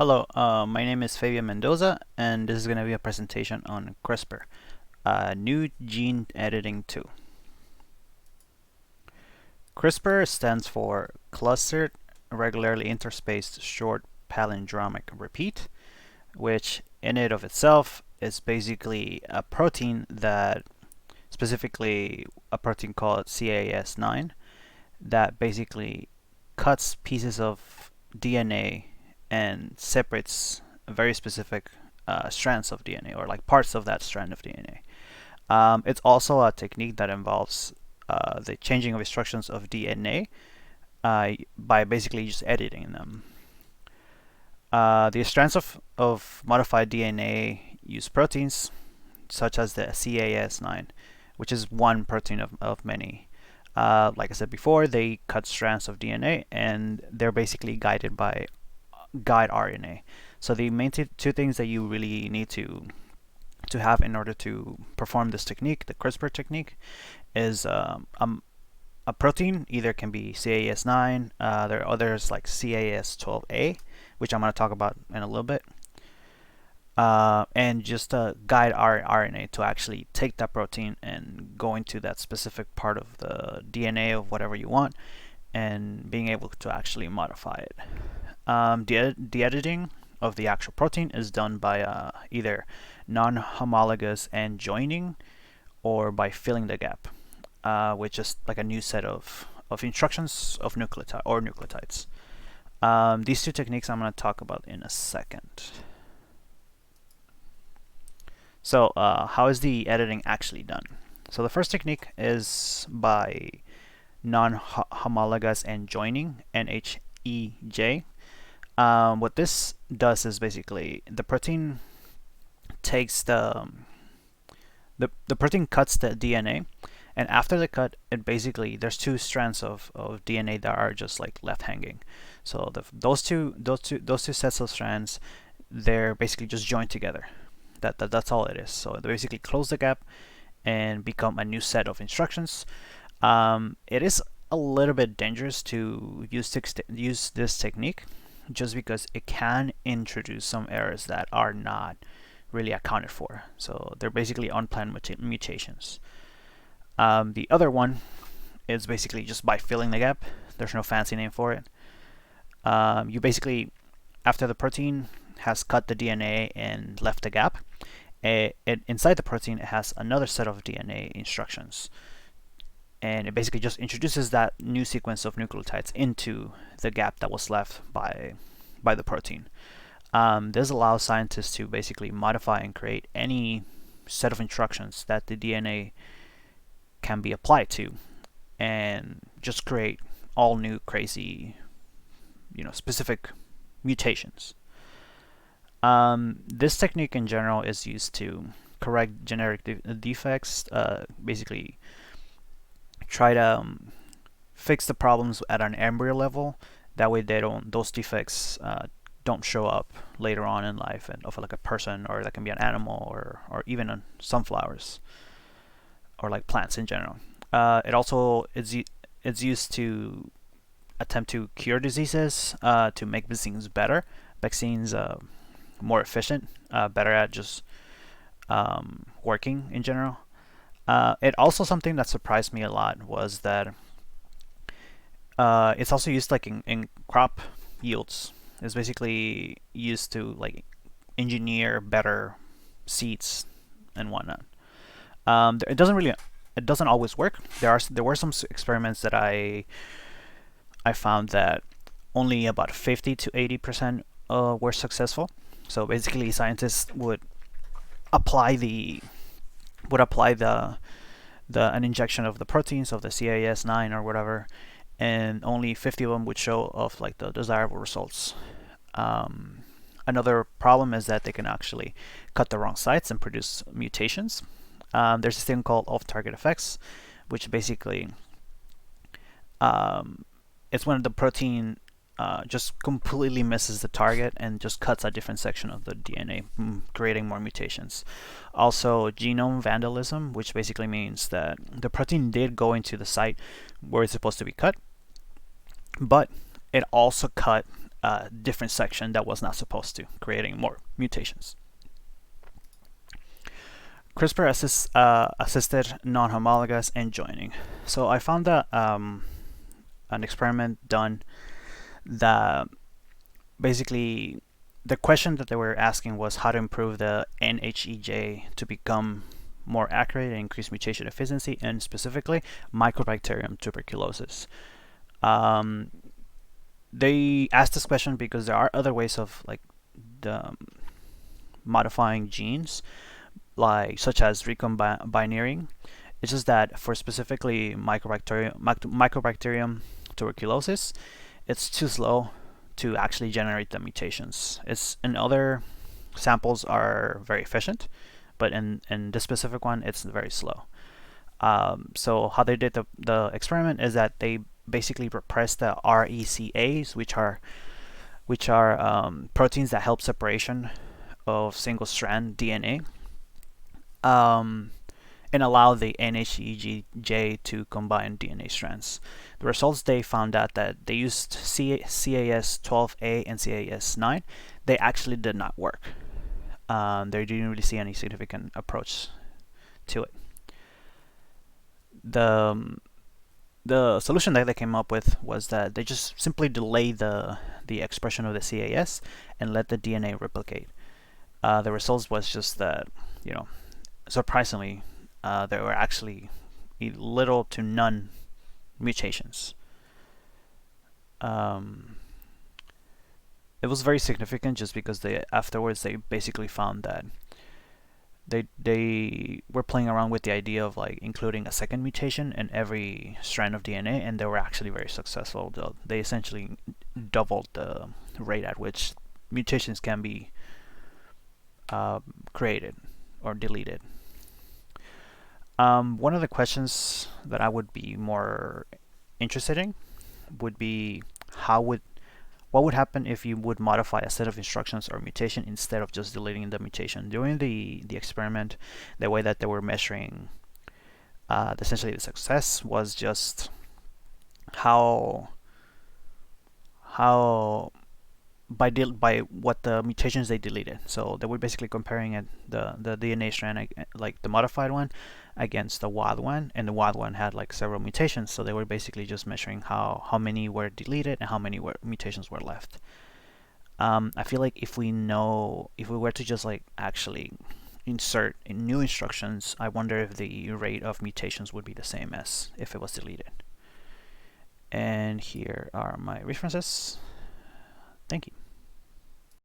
Hello, my name is Fabian Mendoza, and this is going to be a presentation on Crispr, a new gene editing tool. Crispr stands for Clustered Regularly Interspaced Short Palindromic Repeat, which in and of itself is basically a protein that, specifically a protein called CAS9, that basically cuts pieces of DNA and separates very specific strands of DNA, or like parts of that strand of DNA. It's also a technique that involves the changing of instructions of DNA by basically just editing them. The strands of modified DNA use proteins such as the CAS9, which is one protein of many. Like I said before, they cut strands of DNA and they're basically guided by guide RNA. So the main two things that you really need to have in order to perform this technique, the CRISPR technique, is a protein. Either can be CAS9. There are others like CAS12A, which I'm going to talk about in a little bit. And just guide our RNA to actually take that protein and go into that specific part of the DNA of whatever you want, and being able to actually modify it. The editing of the actual protein is done by either non-homologous end joining or by filling the gap, with just like a new set of instructions of nucleotides. These two techniques I'm going to talk about in a second. So how is the editing actually done? So the first technique is by non-homologous end joining, NHEJ. What this does is basically the protein takes the protein cuts the DNA, and after the cut, it basically there's two strands of DNA that are just like left hanging. So those two sets of strands, they're basically just joined together. That's all it is. So they basically close the gap and become a new set of instructions. It is a little bit dangerous to use this technique, just because it can introduce some errors that are not really accounted for. So they're basically unplanned mutations. The other one is basically just by filling the gap. There's no fancy name for it. You basically, after the protein has cut the DNA and left the gap, inside the protein it has another set of DNA instructions, and it basically just introduces that new sequence of nucleotides into the gap that was left by the protein. This allows scientists to basically modify and create any set of instructions that the DNA can be applied to, and just create all new crazy, specific mutations. This technique in general is used to correct genetic defects, basically try to fix the problems at an embryo level. That way those defects don't show up later on in life, and of like a person, or that can be an animal, or even on sunflowers, or like plants in general. It also it's used to attempt to cure diseases, to make vaccines better, more efficient, better at just working in general. It also, something that surprised me a lot was that it's also used like in crop yields. It's basically used to like engineer better seeds and whatnot. It doesn't always work. There were some experiments that I found that only about 50 to 80% were successful. So basically, scientists would apply an injection of the proteins of the CAS9 or whatever, and only 50 of them would show off like the desirable results. Another problem is that they can actually cut the wrong sites and produce mutations. There's this thing called off-target effects, which basically it's when the protein just completely misses the target and just cuts a different section of the DNA, creating more mutations. Also, genome vandalism, which basically means that the protein did go into the site where it's supposed to be cut, but it also cut a different section that was not supposed to, creating more mutations. CRISPR assisted non-homologous end joining. So I found that an experiment done that basically the question that they were asking was how to improve the NHEJ to become more accurate and increase mutation efficiency, and specifically Mycobacterium tuberculosis. They asked this question because there are other ways of like the modifying genes, like such as recombinating. It's just that for specifically Mycobacterium tuberculosis, it's too slow to actually generate the mutations. It's in other samples are very efficient, but in this specific one, it's very slow. So how they did the experiment is that they basically repressed the RECAs, which are proteins that help separation of single-strand DNA, and allow the NHEJ to combine DNA strands. The results, they found out that they used CAS12A and CAS9. They actually did not work. They didn't really see any significant approach to it. The solution that they came up with was that they just simply delay the expression of the CAS and let the DNA replicate. The results was just that, surprisingly, there were actually little to none mutations. It was very significant just because afterwards they basically found that they were playing around with the idea of like including a second mutation in every strand of DNA, and they were actually very successful. They essentially doubled the rate at which mutations can be created or deleted. One of the questions that I would be more interested in would be what would happen if you would modify a set of instructions or mutation instead of just deleting the mutation. During the experiment, the way that they were measuring essentially the success was just how by what the mutations they deleted. So they were basically comparing the DNA strand, like the modified one, against the wild one, and the wild one had like several mutations. So they were basically just measuring how many were deleted and how many mutations were left. I feel like if we were to just like actually insert in new instructions, I wonder if the rate of mutations would be the same as if it was deleted. And here are my references. Thank you.